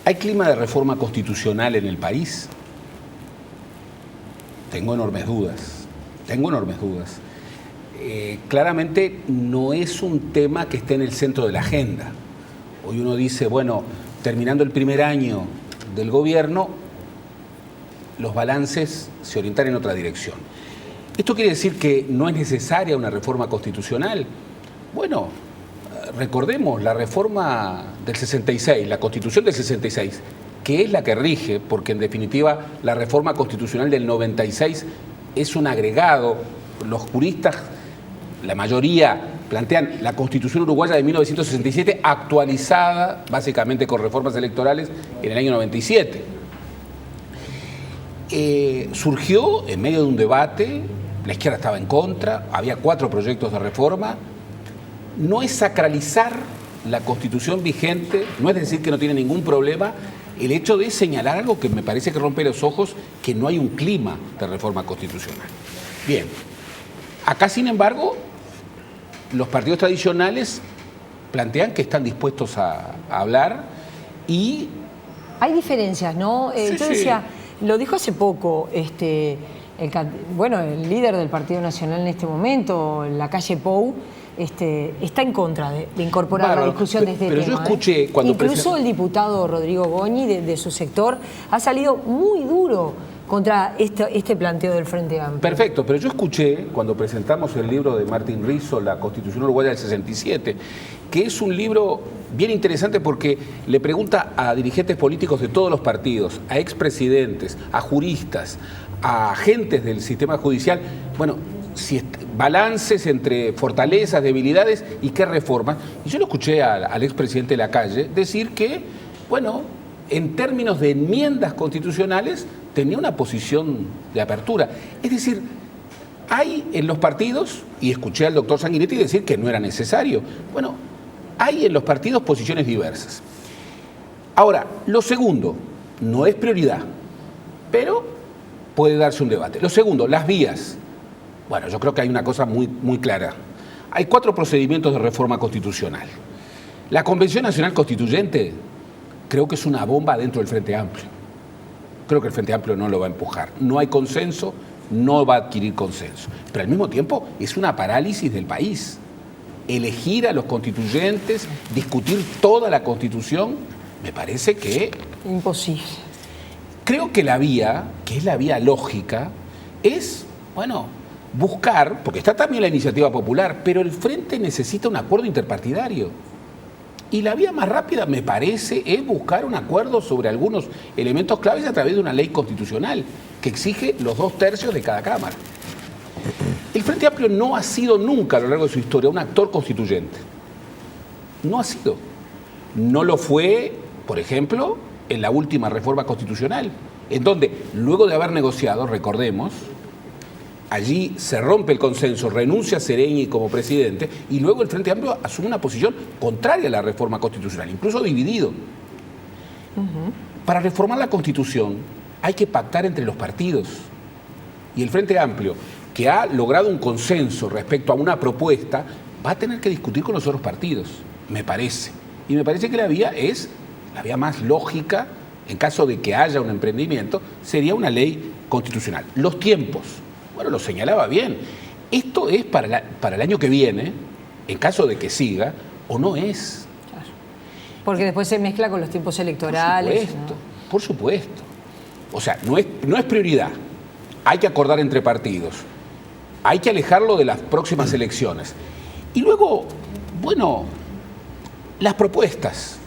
¿Hay clima de reforma constitucional en el país? Tengo enormes dudas. Claramente no es un tema que esté en el centro de la agenda. Hoy uno dice, bueno, terminando el primer año del gobierno, los balances se orientan en otra dirección. ¿Esto quiere decir que no es necesaria una reforma constitucional? Bueno, recordemos la reforma del 66, la Constitución del 66, que es la que rige, porque en definitiva la reforma constitucional del 96 es un agregado. Los juristas, la mayoría, plantean la Constitución uruguaya de 1967 actualizada básicamente con reformas electorales en el año 97. Surgió en medio de un debate, la izquierda estaba en contra, había 4 proyectos de reforma. No es sacralizar la Constitución vigente, no es decir que no tiene ningún problema, el hecho de señalar algo que me parece que rompe los ojos, que no hay un clima de reforma constitucional. Bien, acá sin embargo, los partidos tradicionales plantean que están dispuestos a hablar y... Hay diferencias, ¿no? Yo decía, lo dijo hace poco, el líder del Partido Nacional en este momento, Lacalle Pou, está en contra de incorporar la discusión de este tema. Pero yo escuché cuando... Incluso el diputado Rodrigo Goñi, de su sector, ha salido muy duro contra este planteo del Frente Amplio. Perfecto, pero yo escuché cuando presentamos el libro de Martín Rizzo, La Constitución Uruguaya del 67, que es un libro bien interesante porque le pregunta a dirigentes políticos de todos los partidos, a expresidentes, a juristas, a agentes del sistema judicial, bueno, si balances entre fortalezas, debilidades y qué reformas. Y yo lo escuché al expresidente Lacalle decir que, bueno, en términos de enmiendas constitucionales tenía una posición de apertura. Es decir, hay en los partidos, y escuché al doctor Sanguinetti decir que no era necesario, bueno, hay en los partidos posiciones diversas. Ahora, lo segundo, no es prioridad, pero puede darse un debate. Lo segundo, las vías. Bueno, yo creo que hay una cosa muy clara. Hay 4 procedimientos de reforma constitucional. La Convención Nacional Constituyente creo que es una bomba dentro del Frente Amplio. Creo que el Frente Amplio no lo va a empujar. No hay consenso, no va a adquirir consenso. Pero al mismo tiempo es una parálisis del país. Elegir a los constituyentes, discutir toda la Constitución, me parece que... Imposible. Creo que la vía, que es la vía lógica, es, bueno, buscar, porque está también la iniciativa popular, pero el Frente necesita un acuerdo interpartidario. Y la vía más rápida, me parece, es buscar un acuerdo sobre algunos elementos claves a través de una ley constitucional que exige los 2/3 de cada Cámara. El Frente Amplio no ha sido nunca a lo largo de su historia un actor constituyente. No ha sido. No lo fue, por ejemplo, en la última reforma constitucional, en donde, luego de haber negociado, recordemos, allí se rompe el consenso, renuncia Seregni como presidente y luego el Frente Amplio asume una posición contraria a la reforma constitucional, incluso dividido. Para reformar la Constitución hay que pactar entre los partidos. Y el Frente Amplio, que ha logrado un consenso respecto a una propuesta, va a tener que discutir con los otros partidos, me parece. Y me parece que la vía más lógica, en caso de que haya un emprendimiento, sería una ley constitucional. Los tiempos. Bueno, lo señalaba bien. Esto es para el año que viene, en caso de que siga, o no es. Claro. Porque después se mezcla con los tiempos electorales. Por supuesto. O sea, no es prioridad. Hay que acordar entre partidos. Hay que alejarlo de las próximas elecciones. Y luego, bueno, las propuestas.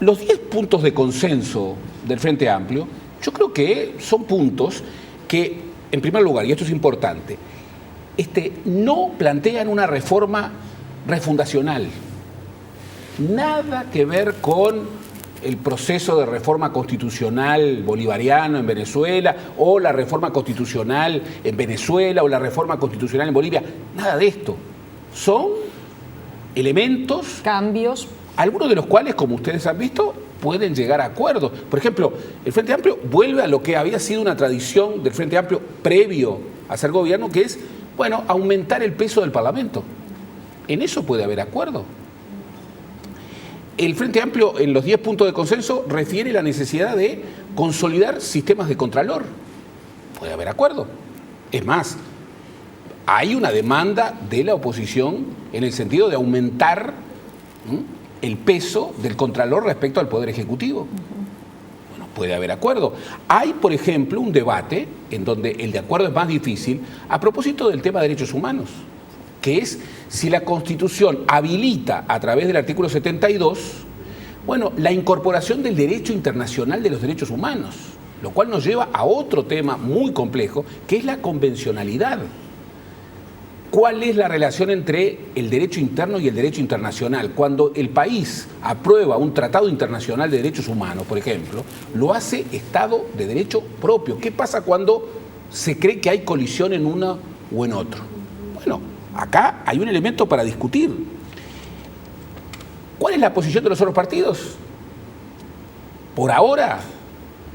Los 10 puntos de consenso del Frente Amplio, yo creo que son puntos que, en primer lugar, y esto es importante, no plantean una reforma refundacional. Nada que ver con el proceso de reforma constitucional bolivariano en Venezuela, o la reforma constitucional en Venezuela, o la reforma constitucional en Bolivia. Nada de esto. Son elementos... Cambios. Algunos de los cuales, como ustedes han visto, pueden llegar a acuerdos. Por ejemplo, el Frente Amplio vuelve a lo que había sido una tradición del Frente Amplio previo a ser gobierno, que es, bueno, aumentar el peso del Parlamento. En eso puede haber acuerdo. el Frente Amplio, en los 10 puntos de consenso, refiere la necesidad de consolidar sistemas de contralor. Puede haber acuerdo. Es más, hay una demanda de la oposición en el sentido de aumentar el peso del contralor respecto al Poder Ejecutivo. Bueno, puede haber acuerdo. Hay, por ejemplo, un debate en donde el de acuerdo es más difícil a propósito del tema de derechos humanos, que es si la Constitución habilita a través del artículo 72, bueno, la incorporación del derecho internacional de los derechos humanos, lo cual nos lleva a otro tema muy complejo, que es la convencionalidad. ¿Cuál es la relación entre el derecho interno y el derecho internacional? Cuando el país aprueba un tratado internacional de derechos humanos, por ejemplo, lo hace Estado de derecho propio. ¿Qué pasa cuando se cree que hay colisión en uno o en otro? Bueno, acá hay un elemento para discutir. ¿Cuál es la posición de los otros partidos? Por ahora,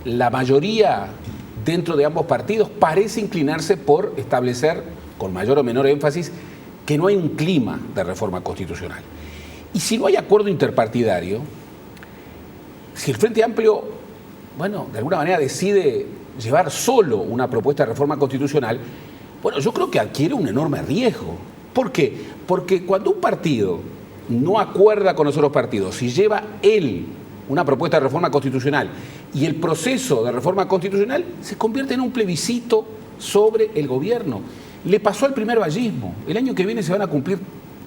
la mayoría dentro de ambos partidos parece inclinarse por establecer, con mayor o menor énfasis, que no hay un clima de reforma constitucional. Y si no hay acuerdo interpartidario, si el Frente Amplio, bueno, de alguna manera decide llevar solo una propuesta de reforma constitucional, bueno, yo creo que adquiere un enorme riesgo. ¿Por qué? Porque cuando un partido no acuerda con los otros partidos, si lleva él una propuesta de reforma constitucional y el proceso de reforma constitucional se convierte en un plebiscito sobre el gobierno. Le pasó al primer vallismo. El año que viene se van a cumplir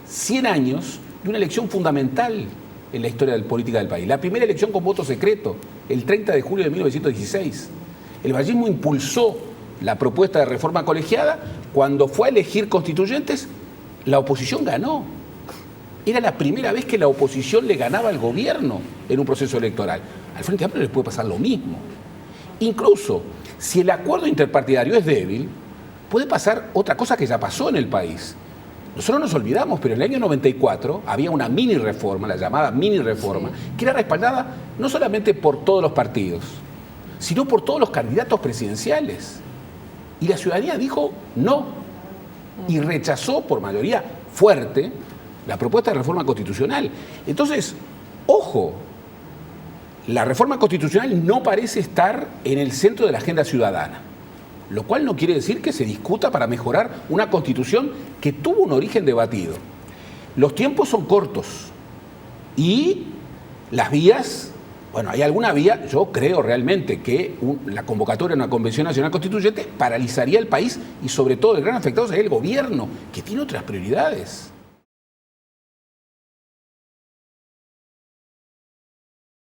100 años de una elección fundamental en la historia política del país. La primera elección con voto secreto, el 30 de julio de 1916. El vallismo impulsó la propuesta de reforma colegiada. Cuando fue a elegir constituyentes, la oposición ganó. Era la primera vez que la oposición le ganaba al gobierno en un proceso electoral. Al Frente Amplio les puede pasar lo mismo. Incluso, si el acuerdo interpartidario es débil, puede pasar otra cosa que ya pasó en el país. Nosotros nos olvidamos, pero en el año 94 había una mini reforma, la llamada mini reforma, que era respaldada no solamente por todos los partidos, sino por todos los candidatos presidenciales. Y la ciudadanía dijo no, y rechazó por mayoría fuerte la propuesta de reforma constitucional. Entonces, ojo, la reforma constitucional no parece estar en el centro de la agenda ciudadana, lo cual no quiere decir que se discuta para mejorar una constitución que tuvo un origen debatido. Los tiempos son cortos y las vías, bueno, hay alguna vía, yo creo realmente que la convocatoria de una Convención Nacional Constituyente paralizaría el país y sobre todo el gran afectado sería el gobierno, que tiene otras prioridades.